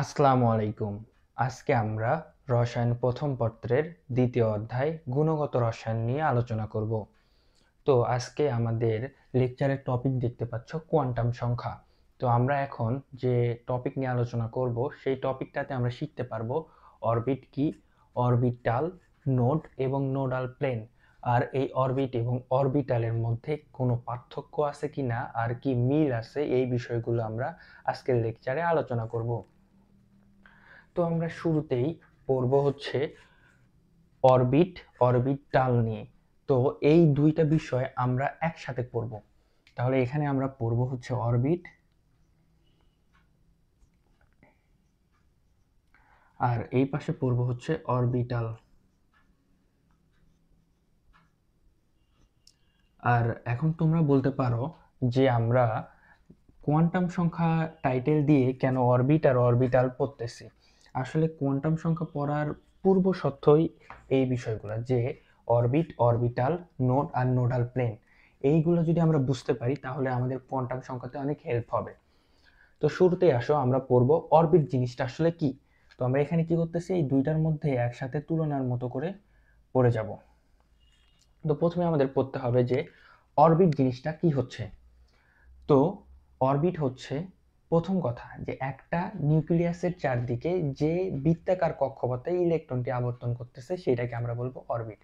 আসসালামু আলাইকুম। আজকে আমরা রসায়ন প্রথম পত্রের দ্বিতীয় অধ্যায় গুণগত রসায়ন নিয়ে আলোচনা করব। তো আজকে আমাদের লেকচারের টপিক দেখতে পাচ্ছ কোয়ান্টাম সংখ্যা। তো আমরা এখন যে টপিক নিয়ে আলোচনা করব সেই টপিকটাতে আমরা শিখতে পারবো অরবিট কি, অরবিটাল, নোড এবং নোডাল প্লেন। আর এই অরবিট এবং অরবিটালের মধ্যে কোনো পার্থক্য আছে কিনা আর কি মিল আছে এই বিষয়গুলো আমরা আজকের লেকচারে আলোচনা করব। তো আমরা শুরুতেই পড়ব হচ্ছে অরবিট, অরবিটাল নিয়ে। তো এই দুইটা বিষয় আমরা একসাথে পড়ব। তাহলে এখানে আমরা পড়ব হচ্ছে অরবিট, আর এই পাশে পড়ব হচ্ছে অরবিটাল। আর এখন তোমরা বলতে পারো যে আমরা কোয়ান্টাম সংখ্যা টাইটেল দিয়ে কেন অরবিট আর অরবিটাল পড়তেছি। আসলে কোয়ান্টাম সংখ্যা পড়ার পূর্ব শর্তই এই বিষয়গুলো, যে অরবিট, অরবিটাল, নোড আর নোডাল প্লেন, এইগুলো যদি আমরা বুঝতে পারি তাহলে আমাদের কোয়ান্টাম সংখ্যাতে অনেক হেল্প হবে। তো শুরুতেই আসো আমরা পড়ব অরবিট জিনিসটা আসলে কি। তো আমরা এখানে কি করতেছি, এই দুইটার মধ্যে একসাথে তুলনার মতো করে পড়ে যাব। তো প্রথমে আমাদের পড়তে হবে যে অরবিট জিনিসটা কি হচ্ছে। তো অরবিট হচ্ছে প্রথম কথা যে একটা নিউক্লিয়াসের চারদিকে যে বৃত্তাকার কক্ষপথে ইলেকট্রনটি আবর্তন করতেছে সেটাকে আমরা বলবো অরবিট।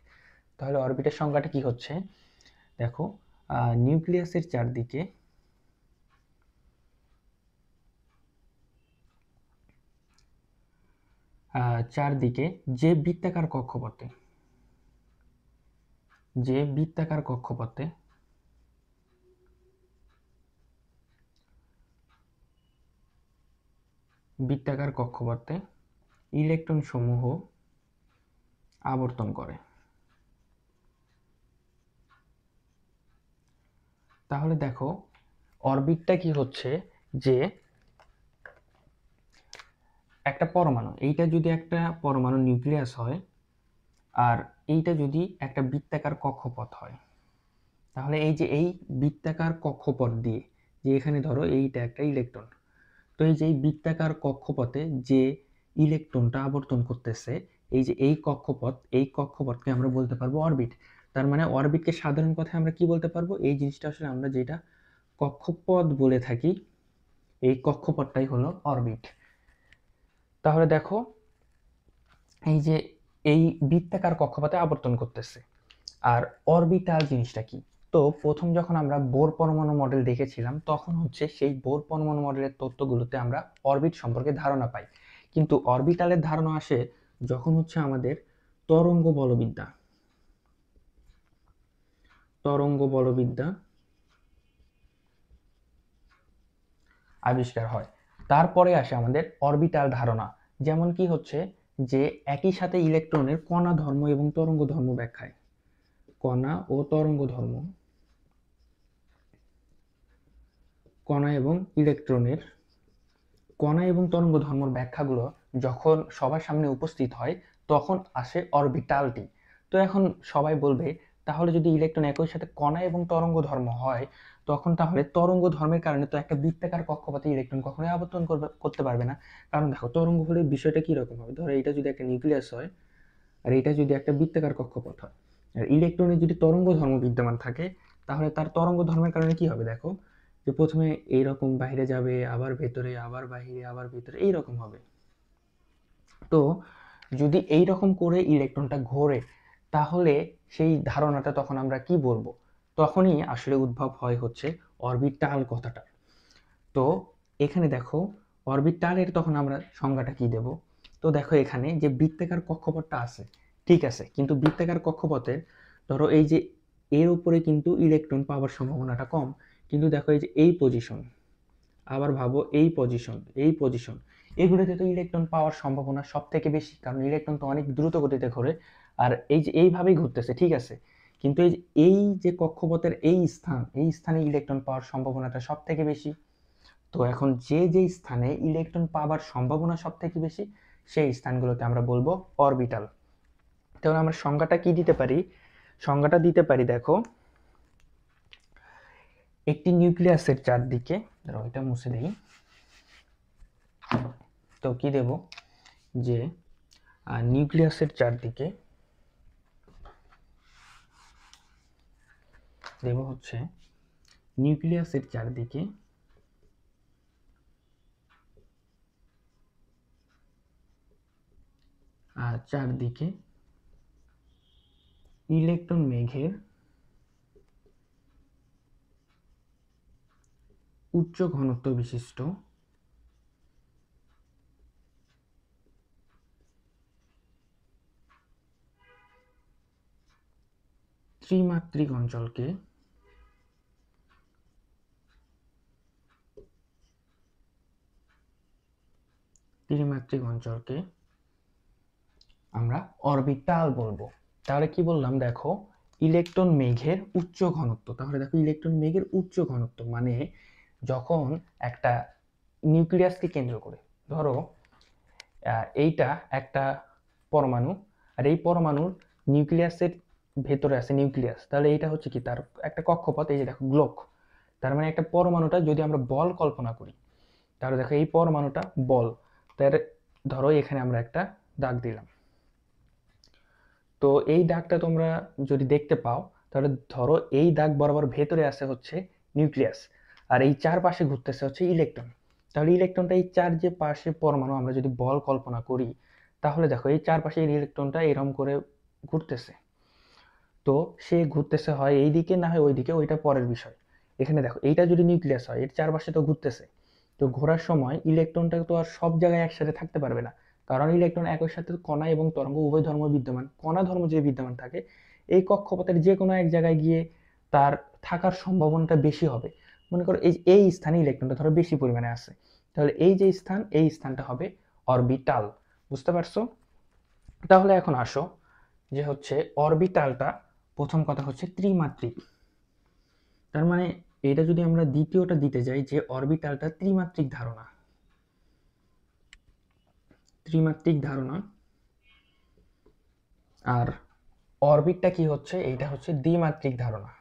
তাহলে অরবিটের সংজ্ঞাটা কি হচ্ছে, দেখো, নিউক্লিয়াসের চারদিকে চারদিকে যে বৃত্তাকার কক্ষপথে যে বৃত্তাকার কক্ষপথে বৃত্তাকার কক্ষপথে ইলেকট্রন সমূহ আবর্তন করে। তাহলে দেখো অরবিটটা কি হচ্ছে, যে একটা পরমাণু, এইটা যদি একটা পরমাণু নিউক্লিয়াস হয় আর এইটা যদি একটা বৃত্তাকার কক্ষপথ হয়, তাহলে এই যে এই বৃত্তাকার কক্ষপথ দিয়ে, যে এখানে ধরো এইটা একটা ইলেকট্রন, তো এই যে এই বৃত্তাকার কক্ষপথে যে ইলেকট্রনটা আবর্তন করতেছে, এই যে এই কক্ষপথ, এই কক্ষপথকে আমরা বলতে পারবো অরবিট। তার মানে অরবিটকে সাধারণ কথায় আমরা কি বলতে পারবো, এই জিনিসটা আসলে আমরা যেটা কক্ষপথ বলে থাকি, এই কক্ষপথটাই হলো অরবিট। তাহলে দেখো এই যে এই বৃত্তাকার কক্ষপথে আবর্তন করতেছে। আর অরবিটাল জিনিসটা কি, তো প্রথম যখন আমরা বোর পরমাণু মডেল দেখেছিলাম তখন হচ্ছে সেই বোর পরমাণু মডেলের তথ্যগুলোতে আমরা অরবিট সম্পর্কে ধারণা পাই, কিন্তু অরবিটালের ধারণা আসে যখন হচ্ছে আমাদের তরঙ্গ বলবিদ্যা তরঙ্গ বলবিদ্যা আবিষ্কার হয়। তারপরে আসে আমাদের অরবিটাল ধারণা, যেমন কি হচ্ছে যে একই সাথে ইলেকট্রনের কণা ধর্ম এবং তরঙ্গ ধর্ম ব্যাখ্যায়, কণা ও তরঙ্গ ধর্ম, কণা এবং ইলেকট্রনের কণা এবং তরঙ্গ ধর্মের ব্যাখ্যাগুলো যখন সবার সামনে উপস্থিত হয় তখন আসে অরবিটালটি। তো এখন সবাই বলবে, তাহলে যদি ইলেকট্রন একই সাথে কণা এবং তরঙ্গ ধর্ম হয়, তখন তাহলে তরঙ্গ ধর্মের কারণে তো একটা বৃত্তাকার কক্ষপথে ইলেকট্রন কখনোই আবর্তন করতে পারবে না। কারণ দেখো তরঙ্গ হলে বিষয়টা কি রকম হবে, ধরো এটা যদি একটা নিউক্লিয়াস হয় আর এটা যদি একটা বৃত্তাকার কক্ষপথ হয়, আর ইলেকট্রনের যদি তরঙ্গ ধর্ম বিদ্যমান থাকে, তাহলে তার তরঙ্গ ধর্মের কারণে কি হবে, দেখো যে প্রথমে এইরকম বাইরে যাবে, আবার ভেতরে, আবার বাইরে, আবার ভেতরে, এইরকম হবে। তো যদি এই রকম করে ইলেকট্রনটা ঘোরে, তাহলে সেই ধারণাটা তখন আমরা কি বলবো, তখনই আসলে উদ্ভব হয় হচ্ছে অরবিটাল কথাটা। তো এখানে দেখো অরবিটালের তখন আমরা সংজ্ঞাটা কি দেব। তো দেখো এখানে যে বৃত্তাকার কক্ষপথটা আছে, ঠিক আছে, কিন্তু বৃত্তাকার কক্ষপথের ধরো এই যে এর উপরে কিন্তু ইলেকট্রন পাওয়ার সম্ভাবনাটা কম, কিন্তু দেখো এই যে এই পজিশন, আবার ভাবো এই পজিশন এগুলোতে তো ইলেকট্রন পাওয়ার সম্ভাবনা সব থেকে বেশি, কারণ ইলেকট্রন তো অনেক দ্রুত গতিতে ঘোরে। আর এই যে এইভাবেই ঘুরতেছে, ঠিক আছে, কিন্তু এই যে কক্ষপথের এই স্থানে ইলেকট্রন পাওয়ার সম্ভাবনাটা সব থেকে বেশি। তো এখন যে স্থানে ইলেকট্রন পাওয়ার সম্ভাবনা সব থেকে বেশি সেই স্থানগুলোকে আমরা বলবো অরবিটাল। তাহলে আমরা সংজ্ঞাটা কি দিতে পারি, সংজ্ঞাটা দিতে পারি, দেখো একটি নিউক্লিয়াসের চারদিকে, এটা মুছে দেই, তো কি দেব, যে নিউক্লিয়াসের চারদিকে দেব হচ্ছে নিউক্লিয়াসের চারদিকে ইলেকট্রন মেঘের উচ্চ ঘনত্ব বিশিষ্ট ত্রিমাত্রিক অঞ্চলকে আমরা অরবিটাল বলবো। তাহলে কি বললাম দেখো, ইলেকট্রন মেঘের উচ্চ ঘনত্ব। তাহলে দেখো ইলেকট্রন মেঘের উচ্চ ঘনত্ব মানে যখন একটা নিউক্লিয়াসকে কেন্দ্র করে, ধরো এইটা একটা পরমাণু, আর এই পরমাণুর নিউক্লিয়াসের ভেতরে আছে নিউক্লিয়াস, তাহলে এইটা হচ্ছে কি তার একটা কক্ষপথ, এই যে দেখো গ্লোক। তার মানে একটা পরমাণুটা যদি আমরা বল কল্পনা করি, তাহলে দেখো এই পরমাণুটা বল, তার ধরো এখানে আমরা একটা দাগ দিলাম। তো এই দাগটা তোমরা যদি দেখতে পাও, তাহলে ধরো এই দাগ বরাবর ভেতরে আছে হচ্ছে নিউক্লিয়াস, আর এই চারপাশে ঘুরতেছে হচ্ছে ইলেকট্রন। তাহলে ইলেকট্রনটা এই চার যে পাশে পরমাণু আমরা যদি বল কল্পনা করি, তাহলে দেখো এই চারপাশে ইলেকট্রনটা এরকম করে ঘুরতেছে। তো সে ঘুরতেছে হয় এই দিকে না হয় ওই দিকে, ওইটা পরের বিষয়। এখানে দেখো এইটা যদি নিউক্লিয়াস হয়, এর চারপাশে তো ঘুরতেছে, তো ঘোরার সময় ইলেকট্রনটা তো আর সব জায়গায় একসাথে থাকতে পারবে না, কারণ ইলেকট্রন একই সাথে কণা এবং তরঙ্গ উভয় ধর্ম বিদ্যমান। কণা ধর্ম যে বিদ্যমান থাকে, এই কক্ষপথের যে কোনো এক জায়গায় গিয়ে তার থাকার সম্ভাবনাটা বেশি হবে। মনে করো এই স্থানে ইলেকট্রনটা ধরো বেশি পরিমাণে আছে, তাহলে এই যে স্থান, এই স্থানটা হবে অরবিটাল। বুঝতে পারছো? তাহলে এখন আসো যে হচ্ছে অরবিটালটা, প্রথম কথা হচ্ছে ত্রিমাত্রিক। তার মানে এটা যদি আমরা দ্বিতীয়টা দিতে যাই যে অরবিটালটা ত্রিমাত্রিক ধারণা, আর অরবিটটা কি হচ্ছে, এটা হচ্ছে দ্বিমাত্রিক ধারণা।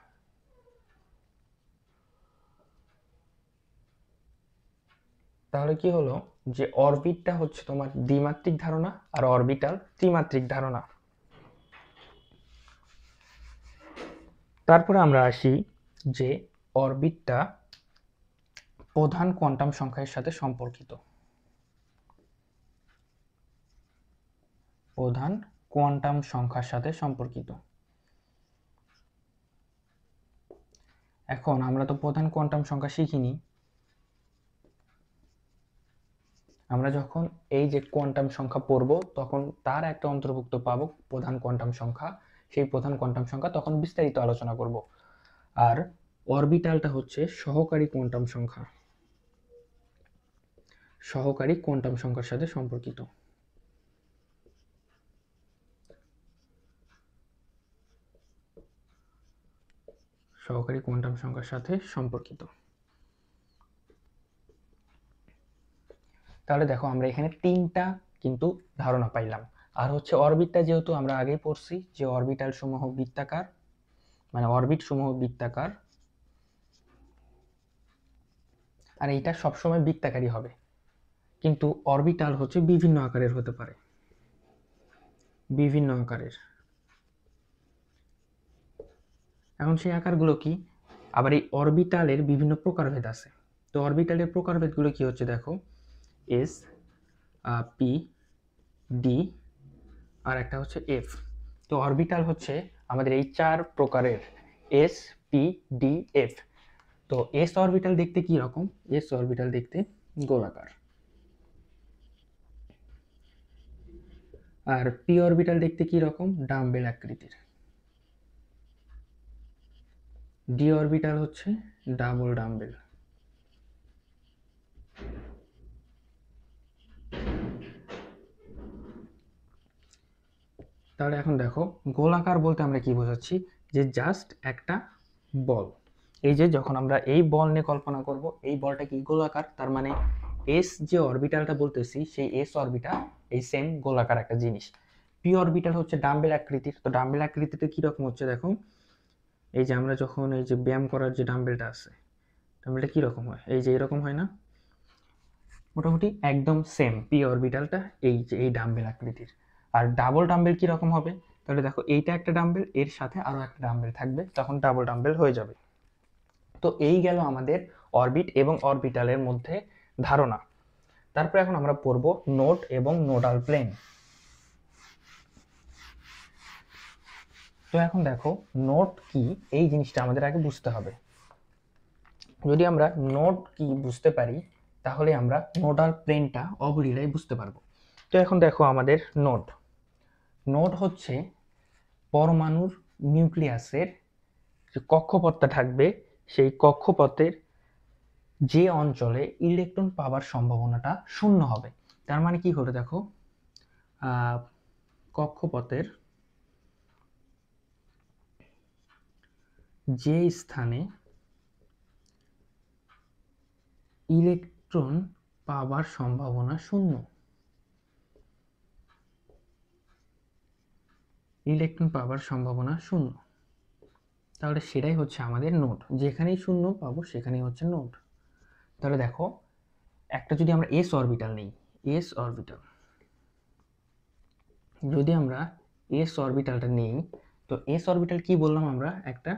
তাহলে কি হলো, যে অরবিটটা হচ্ছে তোমার দ্বিমাত্রিক ধারণা আর অরবিটাল ত্রিমাত্রিক ধারণা। তারপরে আমরা আসি যে অরবিটটা প্রধান কোয়ান্টাম সংখ্যার সাথে সম্পর্কিত। প্রধান কোয়ান্টাম সংখ্যার সাথে সম্পর্কিত। এখন আমরা তো প্রধান কোয়ান্টাম সংখ্যা শিখিনি। আমরা যখন এই যে কোয়ান্টাম সংখ্যা পড়ব, তখন তার একটা অন্তর্ভুক্ত পাবো প্রধান কোয়ান্টাম সংখ্যা। সেই প্রধান কোয়ান্টাম সংখ্যা তখন বিস্তারিত আলোচনা করব। আর অরবিটালটা হচ্ছে সহকারী কোয়ান্টাম সংখ্যা, সহকারী কোয়ান্টাম সংখ্যার সাথে সম্পর্কিত। সহকারী কোয়ান্টাম সংখ্যার সাথে সম্পর্কিত। তাহলে দেখো আমরা এখানে তিনটা কিন্তু ধারণা পাইলাম। আর হচ্ছে অরবিটটা যেহেতু আমরা আগেই পড়ছি যে অরবিটাল সমূহ বৃত্তাকার, মানে অরবিট সমূহ বৃত্তাকার, আর এইটা সবসময় বৃত্তাকারই হবে, কিন্তু অরবিটাল হচ্ছে বিভিন্ন আকারের হতে পারে, বিভিন্ন আকারের। এখন সেই আকারগুলো কি, আবার এই অরবিটালের বিভিন্ন প্রকারভেদ আছে। তো অরবিটালের প্রকারভেদগুলো কি হচ্ছে দেখো, এস, পি, ডি, আর একটা হচ্ছে এফ। তো অরবিটাল হচ্ছে আমাদের এই চার প্রকারের, এস, পি, ডি, এফ। তো এস অরবিটাল দেখতে কি রকম, এস অরবিটাল দেখতে গোলাকার, আর পি অরবিটাল দেখতে কি রকম, ডাম্বেল আকৃতির। ডি অরবিটাল হচ্ছে ডাবল ডাম্বেল। তাহলে এখন দেখো গোলাকার বলতে আমরা কি বোঝাচ্ছি, যে জাস্ট একটা বল। এই যে যখন আমরা এই বল নিয়ে কল্পনা করব, এই বলটা কি গোলাকার, তার মানে এস যে অরবিটালটা বলতেছি, সেই এস অরবিটাল এই সেম গোলাকার একটা জিনিস। পি অরবিটাল হচ্ছে ডাম্বেল আকৃতির। তো ডাম্বেল আকৃতিতে কি রকম হচ্ছে দেখো, এই যে আমরা যখন এই যে ব্যায়াম করার যে ডাম্বেলটা আছে, ডাম্বেলটা কি রকম হয়, এই যে এরকম হয় না, মোটামুটি একদম সেম পি অরবিটালটা এই যে এই ডাম্বেল আকৃতির। আর ডাবল ডাম্বেল কি রকম হবে, তাহলে দেখো এইটা একটা ডাম্বেল, এর সাথে আরো একটা ডাম্বেল থাকবে, তখন ডাবল ডাম্বেল হয়ে যাবে। তো এই গেল আমাদের অরবিট এবং অরবিটালের মধ্যে ধারণা। তারপর এখন আমরা পড়ব নোড এবং নোডাল প্লেন। তো এখন দেখো নোড কি এই জিনিসটা আমাদের আগে বুঝতে হবে। যদি আমরা নোড কি বুঝতে পারি তাহলে আমরা নোডাল প্লেনটা অবলীলায় বুঝতে পারবো। তো এখন দেখো আমাদের নোড, নোড হচ্ছে পরমাণুর নিউক্লিয়াসের যে কক্ষপথটা থাকবে সেই কক্ষপথের যে অঞ্চলে ইলেকট্রন পাওয়ার সম্ভাবনাটা শূন্য হবে। তার মানে কি হলো দেখো, কক্ষপথের যে স্থানে ইলেকট্রন পাওয়ার সম্ভাবনা শূন্য, ইলেকট্রন পাওয়ার সম্ভাবনা শূন্য, তাহলে সেটাই হচ্ছে আমাদের নোড। যেখানেই শূন্য পাবো সেখানেই হচ্ছে নোড। তাহলে দেখো একটা যদি আমরা এস অরবিটাল নিই, এস অরবিটাল যদি আমরা এস অরবিটালটা নিই, তো এস অরবিটাল কি বললাম আমরা, একটা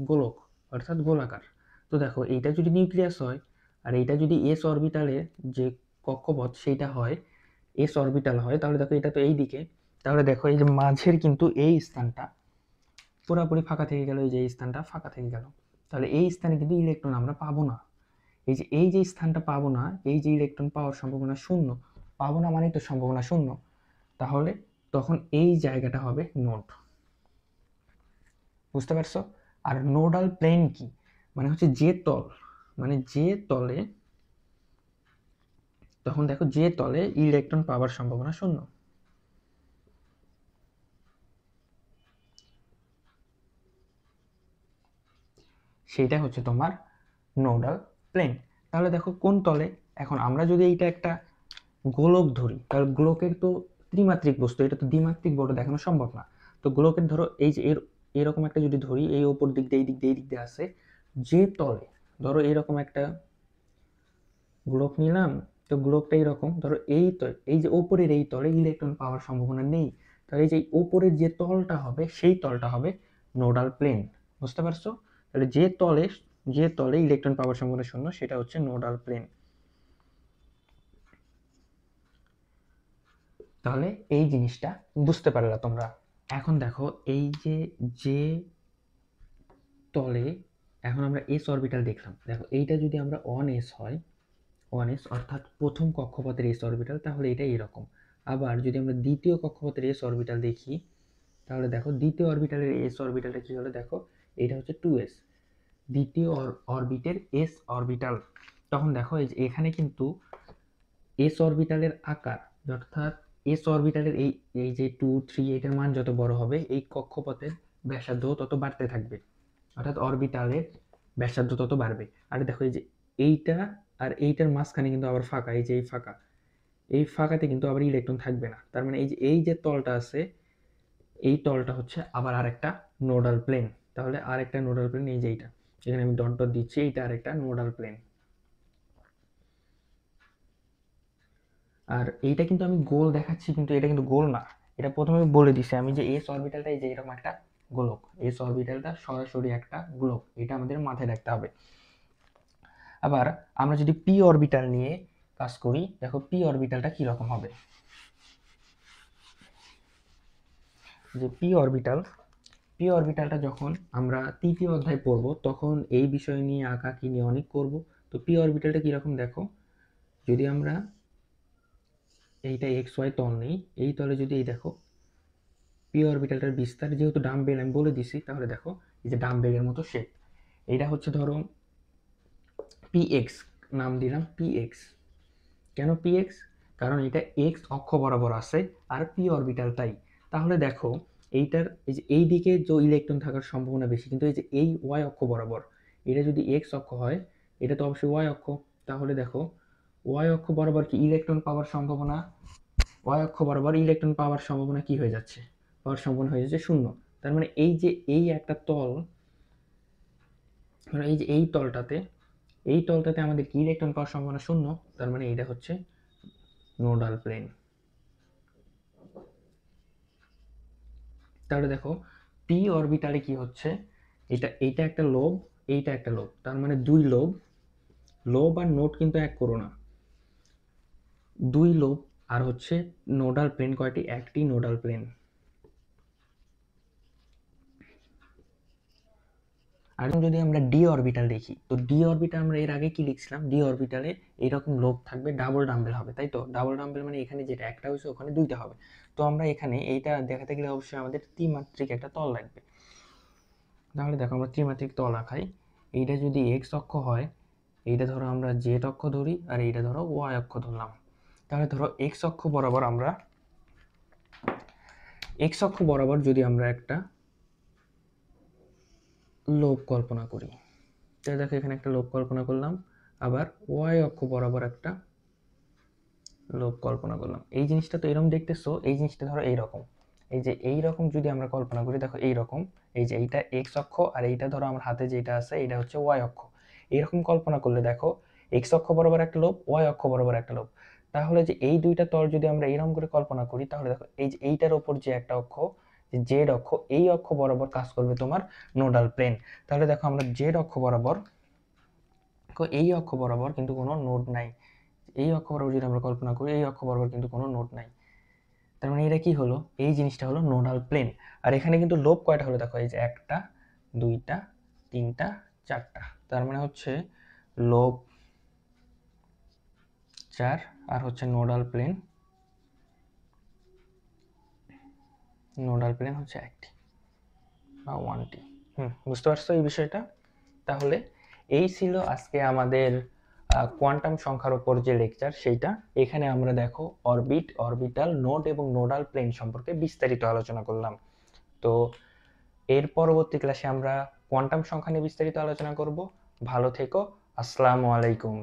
গোলক অর্থাৎ গোলাকার। তো দেখো এইটা যদি নিউক্লিয়াস হয় আর এইটা যদি এস অরবিটালের যে কক্ষপথ সেইটা হয় এস অরবিটাল হয়, তাহলে দেখো এটা তো এই দিকে, তাহলে দেখো এই যে মাঝের কিন্তু এই স্থানটা পুরোপুরি ফাঁকা থেকে গেল, এই যে এই স্থানটা ফাঁকা থেকে গেল, তাহলে এই স্থানে কিন্তু ইলেকট্রন আমরা পাবো না। এই যে স্থানটা পাবো না, এই যে ইলেকট্রন পাওয়ার সম্ভাবনা শূন্য, পাবো না মানে তো সম্ভাবনা শূন্য, তাহলে তখন এই জায়গাটা হবে নোড। বুঝতে পারছো? আর নোডাল প্লেন কি, মানে হচ্ছে যে তল, মানে যে তলে, তখন দেখো যে তলে ইলেকট্রন পাওয়ার সম্ভাবনা শূন্য, সেইটা হচ্ছে তোমার নোডাল প্লেন। তাহলে দেখো কোন তলে, এখন আমরা যদি এইটা একটা গোলক ধরি, তাহলে গোলকের তো ত্রিমাত্রিক বস্তু, এটা তো দ্বিমাত্রিক বড় দেখানো সম্ভব না। তো গোলকের ধরো এই যে এরকম একটা যদি ধরি, এই ওপর দিক দিয়ে এই দিক দিয়ে এই দিক দিয়ে আসে, যে তলে ধরো এরকম একটা গোলক নিলাম, তো গোলকটা এরকম ধরো এই যে ওপরের এই তলে ইলেকট্রন পাওয়ার সম্ভাবনা নেই, তাহলে এই যে ওপরের যে তলটা হবে সেই তলটা হবে নোডাল প্লেন। বুঝতে পারছো? তাহলে যে তলে ইলেকট্রন পাওয়ার সম্ভাবনা শূন্য সেটা হচ্ছে নোডাল প্লেন। তাহলে এই জিনিসটা বুঝতে পারলা তোমরা। এখন দেখো এই যে তলে, এখন আমরা এস অরবিটাল দেখলাম, দেখো এইটা যদি আমরা 1s হয়, 1s অর্থাৎ প্রথম কক্ষপথের এস অরবিটাল, তাহলে এটা এরকম। আবার যদি আমরা দ্বিতীয় কক্ষপথের এস অরবিটাল দেখি, তাহলে দেখো দ্বিতীয় অরবিটালের এস অরবিটালটা কি হলো, দেখো এটা হচ্ছে 2s, দ্বিতীয় অরবিটের এস অরবিটাল। তখন দেখো এই যে এখানে কিন্তু এস অরবিটালের আকার, অর্থাৎ এস অরবিটালের এই এই যে 2 3 এটার মান যত বড় হবে এই কক্ষপথের ব্যাসার্ধ তত বাড়তে থাকবে, অর্থাৎ অরবিটালের ব্যাসার্ধ তত বাড়বে। আর দেখো এই যে এইটা আর এইটার মাঝখানে কিন্তু আবার ফাঁকা, এই যে এই ফাঁকা, এই ফাঁকাতে কিন্তু আবার ইলেকট্রন থাকবে না। তার মানে এই যে তলটা আছে এই তলটা হচ্ছে আবার আরেকটা নোডাল প্লেন। তাহলে আরেকটা নোডাল প্লেন এই যে এইটা, এখানে আমি ডট ডট দিচ্ছি, এইটা আরেকটা নোডাল প্লেন। আর এইটা কিন্তু আমি গোল দেখাচ্ছি, কিন্তু এটা কিন্তু গোল না। এটা প্রথমে বলে দিছি আমি যে এস অরবিটালটা এই যে এরকম একটা গোলক, এস অরবিটালটা সরাসরি একটা গোলক, এটা আমাদের মাথায় রাখতে হবে। আবার আমরা যদি পি অরবিটাল নিয়ে কাজ করি, দেখো পি অরবিটালটা কি রকম হবে। যে পি অরবিটালটা যখন আমরা তৃতীয় অধ্যায় পড়ব তখন এই বিষয় নিয়ে আঁকা কি নিয়ে অনেক করব। তো পি অরবিটালটা কিরকম দেখো, যদি আমরা এইটা এক্স ওয়াই তল নেই, এই তলে যদি এই দেখো পি অরবিটালটার বিস্তার, যেহেতু ডাম্বেল আমি বলে দিছি, তাহলে দেখো এই যে ডাম্বেলের মতো শেপ, এইটা হচ্ছে ধরো পি এক্স, নাম দিলাম পি এক্স। কেন পি এক্স, কারণ এটা এক্স অক্ষ বরাবর আছে আর পি অরবিটাল তাই। তাহলে দেখো এইটার এই যে এই দিকে যে ইলেকট্রন থাকার সম্ভাবনা বেশি, কিন্তু এই যে এই ওয়াই অক্ষ বরাবর, এটা যদি এক্স অক্ষ হয় এটা তো অবশ্যই ওয়াই অক্ষ, তাহলে দেখো ওয়াই অক্ষ বরাবর কি ইলেকট্রন পাওয়ার সম্ভাবনা, ওয়াই অক্ষ বরাবর ইলেকট্রন পাওয়ার সম্ভাবনা কি হয়ে যাচ্ছে, পাওয়ার সম্ভাবনা হয়ে যাচ্ছে শূন্য। তার মানে এই যে এই একটা তল, মানে এই যে এই তলটাতে এই তলটাতে আমাদের কি ইলেকট্রন পাওয়ার সম্ভাবনা শূন্য, তার মানে এটা হচ্ছে নোডাল প্লেন। তাহলে দেখো পি অরবিটালে কি হচ্ছে, এইটা একটা লোব, এইটা একটা লোব, তার মানে দুই লোব। লোব আর নোড কিন্তু এক করো না, দুই লোব। আর হচ্ছে নোডাল প্লেন কয়টি, একটি নোডাল প্লেন। আর যদি আমরা ডি অরবিটাল দেখি, তো ডি অরবিটাল আমরা এর আগে কি লিখছিলাম, ডি অরবিটালে এইরকম লোব থাকবে, ডাবল ডাম্বেল হবে, তাই তো। ডাবল ডাম্বেল মানে এখানে যেটা একটা হয়েছে ওখানে দুইটা হবে। তো আমরা এখানে এইটা দেখাতে গেলে অবশ্যই আমাদের ত্রিমাত্রিক একটা তল লাগবে। তাহলে দেখো আমরা ত্রিমাত্রিক তল আঁকাই। এইটা যদি এক্স অক্ষ হয়, এইটা ধরো আমরা জেড অক্ষ ধরি, আর এইটা ধরো ওয়াই অক্ষ ধরলাম। তাহলে ধরো এক্স অক্ষ বরাবর যদি আমরা একটা লোব কল্পনা করি, তাহলে দেখো এখানে একটা লোব কল্পনা করলাম, আবার ওয়াই অক্ষ বরাবর একটা লোব কল্পনা করলাম। এই জিনিসটা তো এরকম দেখতেছো, এই জিনিসটা ধরো এইরকম, এই যে এইরকম যদি আমরা কল্পনা করি, দেখো এইরকম, এই যে এইটা এক্স অক্ষ, আর এইটা ধরো আমার হাতে যেটা আছে এইটা হচ্ছে ওয়াই অক্ষ। এইরকম কল্পনা করলে দেখো এক্স অক্ষ বরাবর একটা লোব, ওয়াই অক্ষ বরাবর একটা লোব। তাহলে যে এই দুইটা তল যদি আমরা এইরকম করে কল্পনা করি, তাহলে দেখো এই যে এইটার ওপর যে একটা অক্ষ, জেড অক্ষ, এই অক্ষ বরাবর কাজ করবে তোমার নোডাল প্লেন। তাহলে দেখো আমরা জেড অক্ষ বরাবর, এই অক্ষ বরাবর কিন্তু কোনো নোড নাই। এই অক্ষ বরাবর যদি আমরা কল্পনা করি, এই অক্ষ বরাবর কিন্তু কোনো নোড নাই। তার মানে এটা কি হলো, এই জিনিসটা হলো নোডাল প্লেন। আর এখানে কিন্তু লোব কয়টা হলো দেখো, এই যে একটা, দুইটা, তিনটা, চারটা। তার মানে হচ্ছে লোব 4, আর হচ্ছে নোডাল প্লেন হচ্ছে একটি বা ওয়ানটি। বুঝতে পারছো এই বিষয়টা? তাহলে এই ছিল আজকে আমাদের কোয়ান্টাম সংখ্যার উপর যে লেকচার, সেইটা। এখানে আমরা দেখো অরবিট, অরবিটাল, নোড এবং নোডাল প্লেন সম্পর্কে বিস্তারিত আলোচনা করলাম। তো এর পরবর্তী ক্লাসে আমরা কোয়ান্টাম সংখ্যা নিয়ে বিস্তারিত আলোচনা করব। ভালো থেকো, আসসালামু আলাইকুম।